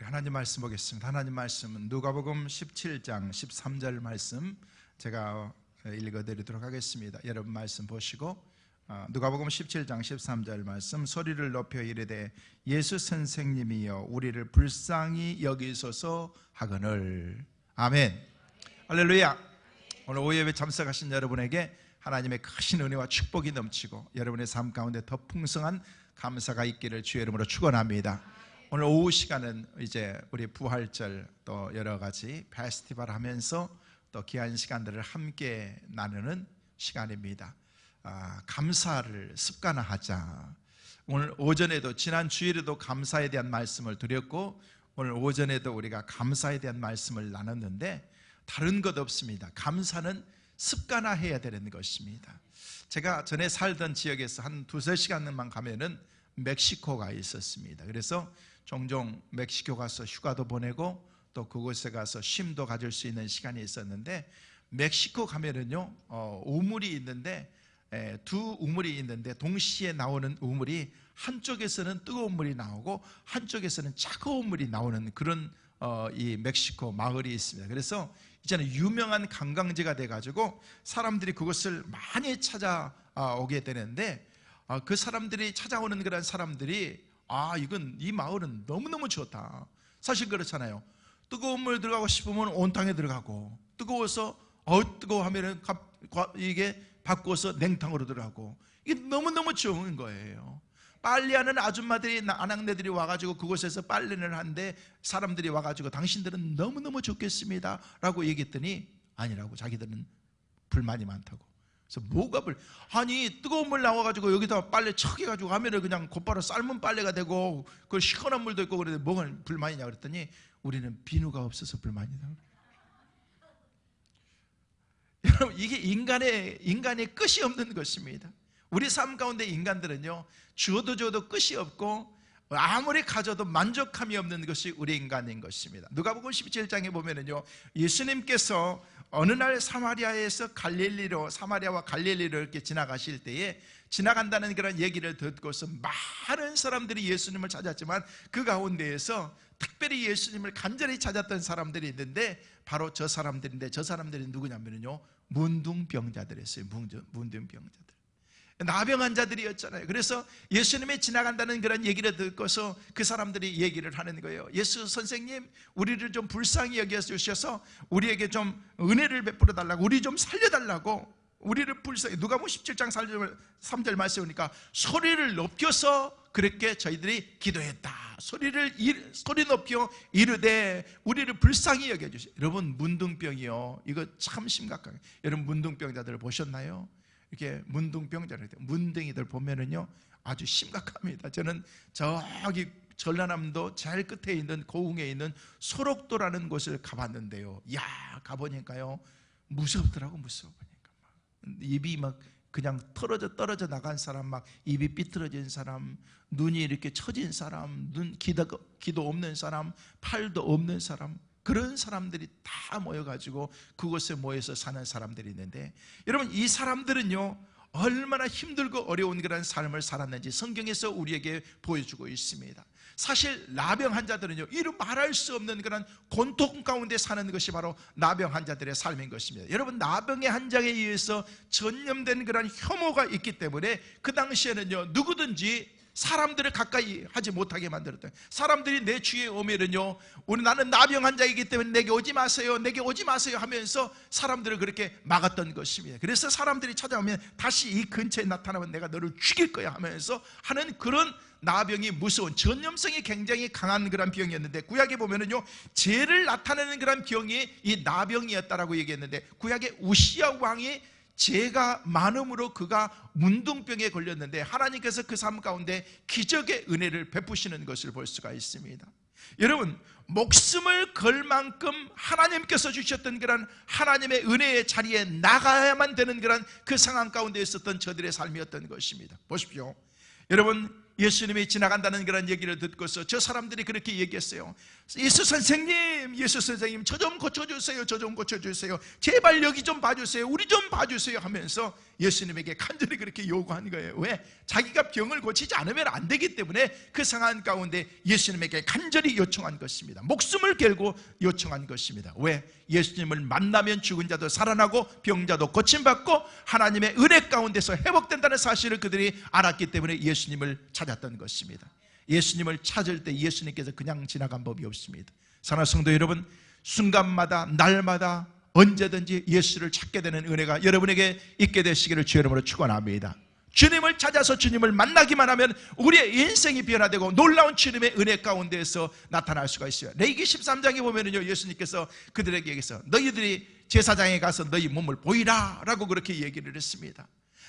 하나님 말씀 보겠습니다. 하나님 말씀은 누가복음 17장 13절 말씀 제가 읽어드리도록 하겠습니다. 여러분 말씀 보시고 누가복음 17장 13절 말씀, 소리를 높여 이르되 예수 선생님이여 우리를 불쌍히 여기소서 하거늘. 아멘. 할렐루야. 오늘 오예배 참석하신 여러분에게 하나님의 크신 은혜와 축복이 넘치고 여러분의 삶 가운데 더 풍성한 감사가 있기를 주의 이름으로 축원합니다. 오늘 오후 시간은 이제 우리 부활절 또 여러 가지 페스티벌 하면서 또 귀한 시간들을 함께 나누는 시간입니다. 감사를 습관화하자. 오늘 오전에도 지난 주일에도 감사에 대한 말씀을 드렸고 오늘 오전에도 우리가 감사에 대한 말씀을 나눴는데 다른 것 없습니다. 감사는 습관화해야 되는 것입니다. 제가 전에 살던 지역에서 한 두세 시간만 가면은 멕시코가 있었습니다. 그래서 종종 멕시코 가서 휴가도 보내고 또 그곳에 가서 쉼도 가질 수 있는 시간이 있었는데, 멕시코 가면은요 우물이 있는데 두 우물이 있는데 동시에 나오는 우물이 한쪽에서는 뜨거운 물이 나오고 한쪽에서는 차가운 물이 나오는 그런 이 멕시코 마을이 있습니다. 그래서 이제는 유명한 관광지가 돼가지고 사람들이 그것을 많이 찾아오게 되는데, 그 사람들이 찾아오는 그런 사람들이 이건 이 마을은 너무너무 좋다. 사실 그렇잖아요. 뜨거운 물 들어가고 싶으면 온탕에 들어가고, 뜨거워서 뜨거워하면은 이게 바꿔서 냉탕으로 들어가고, 이게 너무너무 좋은 거예요. 빨래하는 아줌마들이, 아낙네들이 와가지고 그곳에서 빨래를 하는데 사람들이 와가지고 당신들은 너무너무 좋겠습니다 라고 얘기했더니 아니라고, 자기들은 불만이 많다고. 그래서 뭐가 아니 뜨거운 물 나와가지고 여기다 빨래 척 해가지고 하면은 그냥 곧바로 삶은 빨래가 되고 그 시원한 물도 있고 그런데 뭐가 불만이냐 그랬더니 우리는 비누가 없어서 불만이다. 여러분, 이게 인간의 끝이 없는 것입니다. 우리 삶 가운데 인간들은요 주어도 끝이 없고 아무리 가져도 만족함이 없는 것이 우리 인간인 것입니다. 누가복음 17장에 보면은요 예수님께서 어느 날 사마리아에서 사마리아와 갈릴리로 이렇게 지나가실 때에, 지나간다는 그런 얘기를 듣고서 많은 사람들이 예수님을 찾았지만 그 가운데에서 특별히 예수님을 간절히 찾았던 사람들이 있는데 바로 저 사람들인데, 저 사람들이 누구냐면요 문둥병자들이었어요. 문둥병자들, 나병 환자들이었잖아요. 그래서 예수님이 지나간다는 그런 얘기를 듣고서 그 사람들이 얘기를 하는 거예요. 예수 선생님, 우리를 좀 불쌍히 여겨주셔서 우리에게 좀 은혜를 베풀어 달라고, 우리 좀 살려달라고, 우리를 불쌍히. 누가복음 17장 3절 말씀에 보니까 소리를 높여서 그렇게 저희들이 기도했다. 소리 높여 이르되 우리를 불쌍히 여겨주세요. 여러분, 문둥병이요, 이거 참 심각하게, 여러분 문둥병자들을 보셨나요? 이렇게 문둥병자들, 문둥이들 보면은요 아주 심각합니다. 저는 저기 전라남도 제일 끝에 있는 고흥에 있는 소록도라는 곳을 가봤는데요, 가보니까요 무섭더라고. 무서워보니까 입이 막 그냥 떨어져 나간 사람, 막 입이 삐뚤어진 사람, 눈이 이렇게 처진 사람, 귀도 없는 사람, 팔도 없는 사람, 그런 사람들이 다 모여가지고 그곳에 모여서 사는 사람들이 있는데, 여러분 이 사람들은요 얼마나 힘들고 어려운 그런 삶을 살았는지 성경에서 우리에게 보여주고 있습니다. 사실 나병 환자들은요 이루 말할 수 없는 그런 고통 가운데 사는 것이 바로 나병 환자들의 삶인 것입니다. 여러분, 나병의 환자에 의해서 전염된 그런 혐오가 있기 때문에 그 당시에는요 누구든지 사람들을 가까이 하지 못하게 만들었다. 사람들이 내 주위에 오면은요 나는 나병 환자이기 때문에 내게 오지 마세요 하면서 사람들을 그렇게 막았던 것입니다. 그래서 사람들이 찾아오면 다시 이 근처에 나타나면 내가 너를 죽일 거야 하면서 하는 그런 나병이 무서운, 전염성이 굉장히 강한 그런 병이었는데, 구약에 보면은요 죄를 나타내는 그런 병이 이 나병이었다라고 얘기했는데, 구약의 우시야 왕이 죄가 많음으로 그가 문둥병에 걸렸는데 하나님께서 그 삶 가운데 기적의 은혜를 베푸시는 것을 볼 수가 있습니다. 여러분, 목숨을 걸 만큼 하나님께서 주셨던 그런 하나님의 은혜의 자리에 나가야만 되는 그런 그 상황 가운데 있었던 저들의 삶이었던 것입니다. 보십시오. 여러분, 예수님이 지나간다는 그런 얘기를 듣고서 저 사람들이 그렇게 얘기했어요. 예수 선생님, 예수 선생님, 저 좀 고쳐주세요, 저 좀 고쳐주세요, 제발 여기 좀 봐주세요, 우리 좀 봐주세요 하면서 예수님에게 간절히 그렇게 요구한 거예요. 왜? 자기가 병을 고치지 않으면 안 되기 때문에 그 상황 가운데 예수님에게 간절히 요청한 것입니다. 목숨을 걸고 요청한 것입니다. 왜? 예수님을 만나면 죽은 자도 살아나고 병자도 고침받고 하나님의 은혜 가운데서 회복된다는 사실을 그들이 알았기 때문에 예수님을 찾았던 것입니다. 예수님을 찾을 때 예수님께서 그냥 지나간 법이 없습니다. 사랑하는 성도 여러분, 순간마다 날마다 언제든지 예수를 찾게 되는 은혜가 여러분에게 있게 되시기를 주의 이름으로 축원합니다. 주님을 찾아서 주님을 만나기만 하면 우리의 인생이 변화되고 놀라운 주님의 은혜 가운데에서 나타날 수가 있어요. 레위기 13장에 보면은요, 예수님께서 그들에게 얘기해서 너희들이 제사장에 가서 너희 몸을 보이라 라고 그렇게 얘기를 했습니다.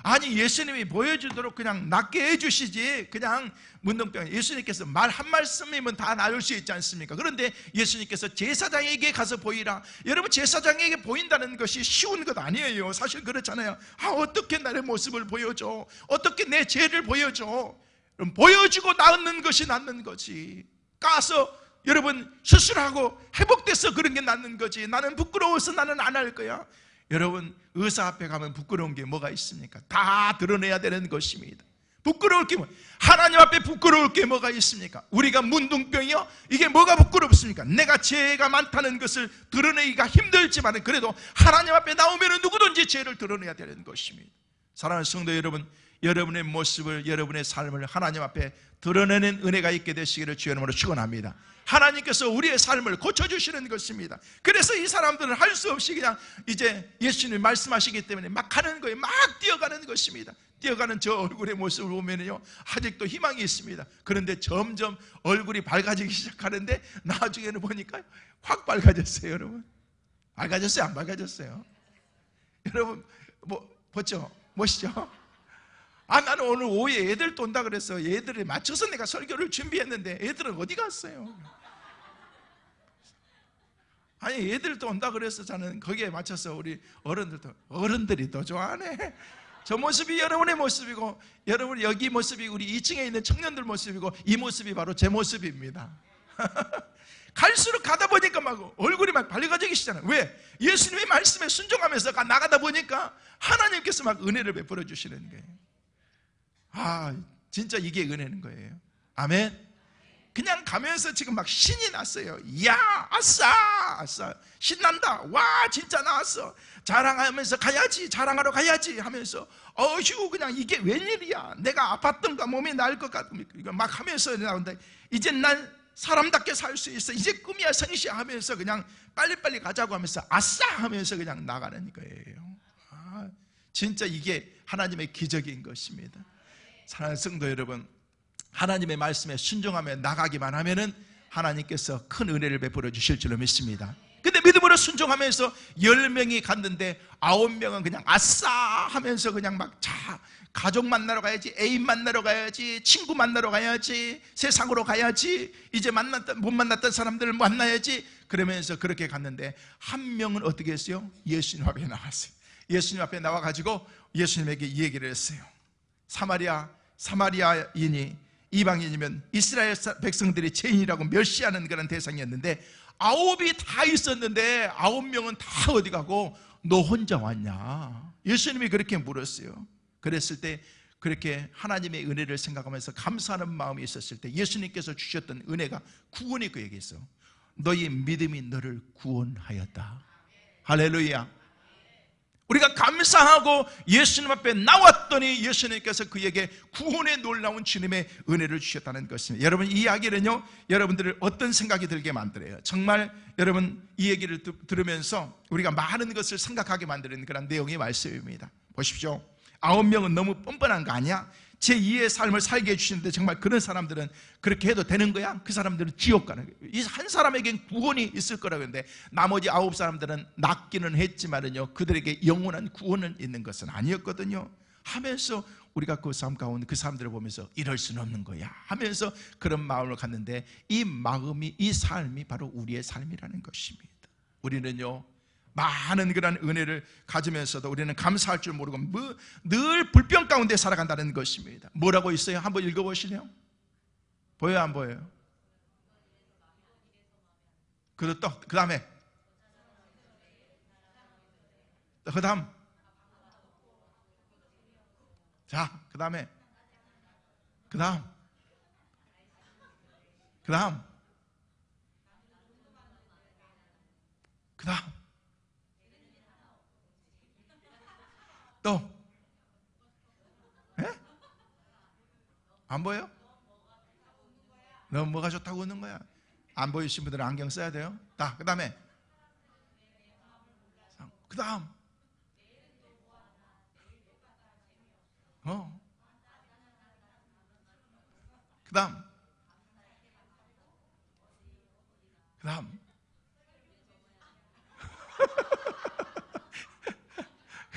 아니, 예수님이 보여주도록 그냥 낫게 해주시지, 그냥 문둥병, 예수님께서 말 한 말씀이면 다 나을 수 있지 않습니까? 그런데 예수님께서 제사장에게 가서 보이라. 여러분, 제사장에게 보인다는 것이 쉬운 것 아니에요. 사실 그렇잖아요. 어떻게 나의 모습을 보여줘, 어떻게 내 죄를 보여줘. 그럼 보여주고 낫는 것이 낫는 거지. 가서 여러분 수술하고 회복돼서 그런 게 낫는 거지. 나는 부끄러워서 나는 안 할 거야. 여러분, 의사 앞에 가면 부끄러운 게 뭐가 있습니까? 다 드러내야 되는 것입니다. 부끄러울 게 하나님 앞에 부끄러울 게 뭐가 있습니까? 우리가 문둥병이요? 이게 뭐가 부끄럽습니까? 내가 죄가 많다는 것을 드러내기가 힘들지만 그래도 하나님 앞에 나오면 누구든지 죄를 드러내야 되는 것입니다. 사랑하는 성도 여러분, 여러분의 모습을, 여러분의 삶을 하나님 앞에 드러내는 은혜가 있게 되시기를 주의 이름으로 축원합니다. 하나님께서 우리의 삶을 고쳐주시는 것입니다. 그래서 이 사람들은 할 수 없이 그냥 이제 예수님이 말씀하시기 때문에 막 가는 거예요. 막 뛰어가는 것입니다. 뛰어가는 저 얼굴의 모습을 보면요, 아직도 희망이 있습니다. 그런데 점점 얼굴이 밝아지기 시작하는데 나중에는 보니까 확 밝아졌어요. 여러분, 밝아졌어요? 안 밝아졌어요? 여러분, 보죠? 멋있죠? 나는 오늘 오후에 애들 또 온다 그래서 애들에 맞춰서 내가 설교를 준비했는데 애들은 어디 갔어요? 아니, 애들도 온다 그래서 저는 거기에 맞춰서 우리 어른들이 더 좋아하네. 저 모습이 여러분의 모습이고, 여러분 여기 모습이 우리 2층에 있는 청년들 모습이고, 이 모습이 바로 제 모습입니다. 갈수록 가다 보니까 막 얼굴이 막 밝아지기 시작해요. 왜? 예수님의 말씀에 순종하면서 나가다 보니까 하나님께서 막 은혜를 베풀어 주시는 거예요. 진짜 이게 은혜는 거예요. 아멘. 그냥 가면서 지금 막 신이 났어요. 이야, 아싸 신난다. 와, 진짜 나왔어. 자랑하면서 가야지, 자랑하러 가야지 하면서 어휴, 그냥 이게 웬일이야. 내가 아팠던가 몸이 나을 것 같으니까 이거 막 하면서 나온다. 이제 난 사람답게 살 수 있어. 이제 꿈이야 성시야 하면서 그냥 빨리빨리 가자고 하면서 아싸 하면서 그냥 나가는 거예요. 진짜 이게 하나님의 기적인 것입니다. 사랑하는 성도 여러분, 하나님의 말씀에 순종하며 나가기만 하면은 하나님께서 큰 은혜를 베풀어 주실 줄로 믿습니다. 근데 믿음으로 순종하면서 10명이 갔는데 9명은 그냥 아싸 하면서 그냥 막 가족 만나러 가야지, 애인 만나러 가야지, 친구 만나러 가야지, 세상으로 가야지, 이제 못 만났던 사람들을 만나야지, 그러면서 그렇게 갔는데 한 명은 어떻게 했어요? 예수님 앞에 나왔어요. 예수님 앞에 나와가지고 예수님에게 이 얘기를 했어요. 사마리아인이, 이방인이면 이스라엘 백성들이 죄인이라고 멸시하는 그런 대상이었는데 9이 다 있었는데 9명은 다 어디 가고 너 혼자 왔냐? 예수님이 그렇게 물었어요. 그랬을 때 그렇게 하나님의 은혜를 생각하면서 감사하는 마음이 있었을 때 예수님께서 주셨던 은혜가 구원이 그에게 있어. 너희 믿음이 너를 구원하였다. 할렐루야. 우리가 감사하고 예수님 앞에 나왔더니 예수님께서 그에게 구원의 놀라운 주님의 은혜를 주셨다는 것입니다. 여러분, 이 이야기는요, 여러분들을 어떤 생각이 들게 만들어요. 정말 여러분 이 얘기를 들으면서 우리가 많은 것을 생각하게 만드는 그런 내용의 말씀입니다. 보십시오. 9명은 너무 뻔뻔한 거 아니야? 제2의 삶을 살게 해주시는데 정말 그런 사람들은 그렇게 해도 되는 거야? 그 사람들은 지옥 가는 거예요. 이 한 사람에겐 구원이 있을 거라고 했는데 나머지 9사람들은 낫기는 했지만은요, 그들에게 영원한 구원은 있는 것은 아니었거든요. 하면서 우리가 그 삶 가운데 그 사람들을 보면서 이럴 수는 없는 거야 하면서 그런 마음을 갖는데, 이 마음이, 이 삶이 바로 우리의 삶이라는 것입니다. 우리는요, 많은 그런 은혜를 가지면서도 우리는 감사할 줄 모르고 늘 불평 가운데 살아간다는 것입니다. 뭐라고 있어요? 한번 읽어보실래요? 보여요, 안 보여요? 그리고 또 그 다음에 자, 그 다음 그 다음 또 예? 안 보여? 너 뭐가 좋다고 웃는 거야? 안 보이신 분들은 안경 써야 돼요. 그 다음에 그 다음 그 다음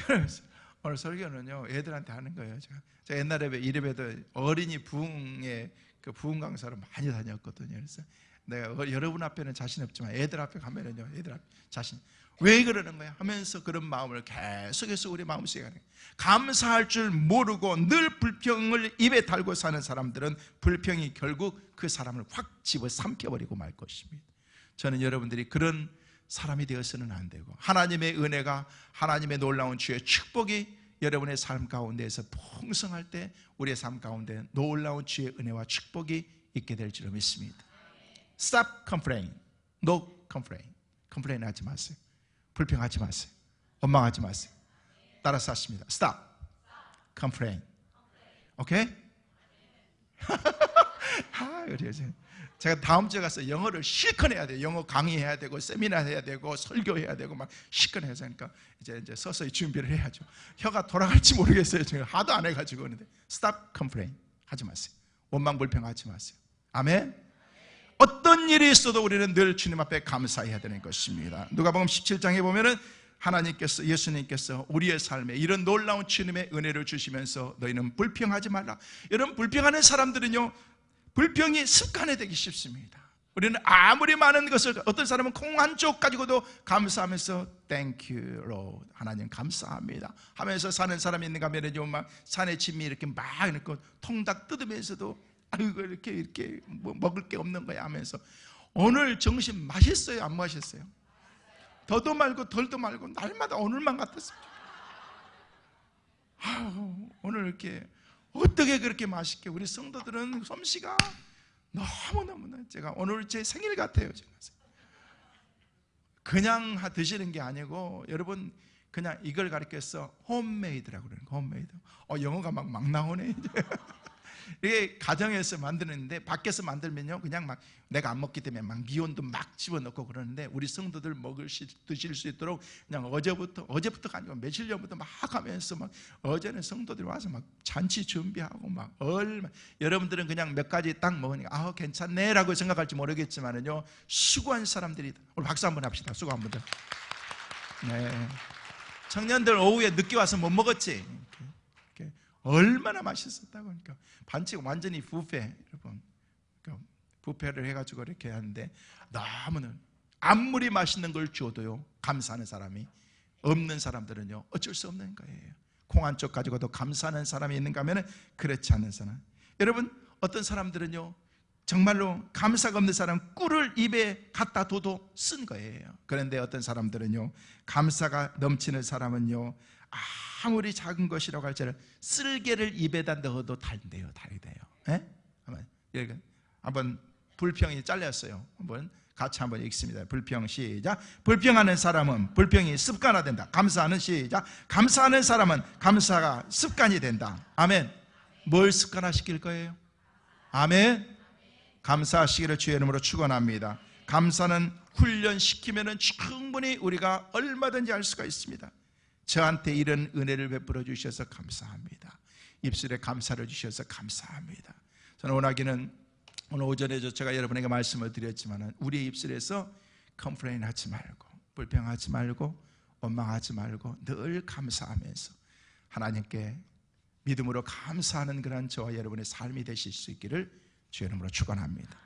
그래서 오늘 설교는요 애들한테 하는 거예요. 제가 옛날에 이래봬도 어린이 부흥의 그 부흥 강사로 많이 다녔거든요. 그래서 내가 여러분 앞에는 자신 없지만 애들 앞에 가면은요 애들 앞에 자신, 왜 그러는 거야 하면서 그런 마음을 계속해서 우리 마음속에 가는 거예요. 감사할 줄 모르고 늘 불평을 입에 달고 사는 사람들은 불평이 결국 그 사람을 확 집어 삼켜버리고 말 것입니다. 저는 여러분들이 그런 사람이 되어서는 안 되고, 하나님의 은혜가, 하나님의 놀라운 주의 축복이 여러분의 삶 가운데에서 풍성할 때 우리의 삶 가운데 놀라운 주의 은혜와 축복이 있게 될 줄로 믿습니다. Stop complaining. No complain. complain 하지 마세요. 불평하지 마세요. 원망하지 마세요. 따라서 하십니다. Stop complain. 오케이? 제가 다음 주에 가서 영어를 실컷 해야 돼요. 영어 강의해야 되고 세미나 해야 되고 설교해야 되고 막 실컷 해서 하니까 이제 서서히 준비를 해야죠. 혀가 돌아갈지 모르겠어요. 제가 하도 안 해가지고. 그런데 Stop complain 하지 마세요. 원망 불평하지 마세요. 아멘. 어떤 일이 있어도 우리는 늘 주님 앞에 감사해야 되는 것입니다. 누가복음 17장에 보면은 하나님께서, 예수님께서 우리의 삶에 이런 놀라운 주님의 은혜를 주시면서 너희는 불평하지 말라. 여러분, 불평하는 사람들은요 불평이 습관이 되기 쉽습니다. 우리는 아무리 많은 것을, 어떤 사람은 콩 한 쪽 가지고도 감사하면서 Thank you Lord, 하나님 감사합니다 하면서 사는 사람이 있는가 하면요 막 산에 침이 이렇게 막 이렇게 통닭 뜯으면서도 아이고 이렇게 뭐 먹을 게 없는 거야 하면서, 오늘 점심 맛있어요 안 맛있어요? 더도 말고 덜도 말고 날마다 오늘만 같았습니다. 오늘 이렇게 어떻게 그렇게 맛있게, 우리 성도들은 솜씨가 너무너무, 제가 오늘 제 생일 같아요. 제가 그냥 드시는 게 아니고 여러분 그냥 이걸 가르쳐서 홈메이드라고 그러는 거. 홈메이드. 영어가 막 나오네 이제. 이게 가정에서 만드는데 밖에서 만들면요 그냥 막 내가 안 먹기 때문에 막 미온도 막 집어넣고 그러는데, 우리 성도들 드실 수 있도록 그냥 어제부터가 아니고 며칠 전부터 막 하면서, 막 어제는 성도들이 와서 막 잔치 준비하고 막 여러분들은 그냥 몇 가지 딱 먹으니까 괜찮네 라고 생각할지 모르겠지만은요 수고한 사람들이. 오늘 박수 한번 합시다. 수고 한번. 네. 청년들 오후에 늦게 와서 못 먹었지? 얼마나 맛있었다고. 그러니까 반칙 완전히 뷔페, 여러분. 그러니까 뷔페를 해가지고 이렇게 하는데 너무는 아무리 맛있는 걸 줘도요 감사하는 사람이 없는 사람들은요 어쩔 수 없는 거예요. 콩 한 쪽 가지고도 감사하는 사람이 있는가 하면 그렇지 않은 사람. 여러분, 어떤 사람들은요 정말로 감사가 없는 사람 꿀을 입에 갖다 둬도 쓴 거예요. 그런데 어떤 사람들은요 감사가 넘치는 사람은요 아무리 작은 것이라고 할지라도 쓸개를 입에다 넣어도 달대요. 달이 돼요. 예? 한번 불평이 잘렸어요. 한번 같이 한번 읽습니다. 불평 시작. 불평하는 사람은 불평이 습관화된다. 감사하는 시작. 감사하는 사람은 감사가 습관이 된다. 아멘. 뭘 습관화시킬 거예요? 아멘. 감사하시기를 주의 이름으로 축원합니다. 감사는 훈련시키면 충분히 우리가 얼마든지 할 수가 있습니다. 저한테 이런 은혜를 베풀어 주셔서 감사합니다. 입술에 감사를 주셔서 감사합니다. 저는 원하기는 오늘 오전에 제가 여러분에게 말씀을 드렸지만 우리의 입술에서 컴플레인 하지 말고 불평하지 말고 원망하지 말고 늘 감사하면서 하나님께 믿음으로 감사하는 그런 저와 여러분의 삶이 되실 수 있기를 주의 이름으로 축원합니다.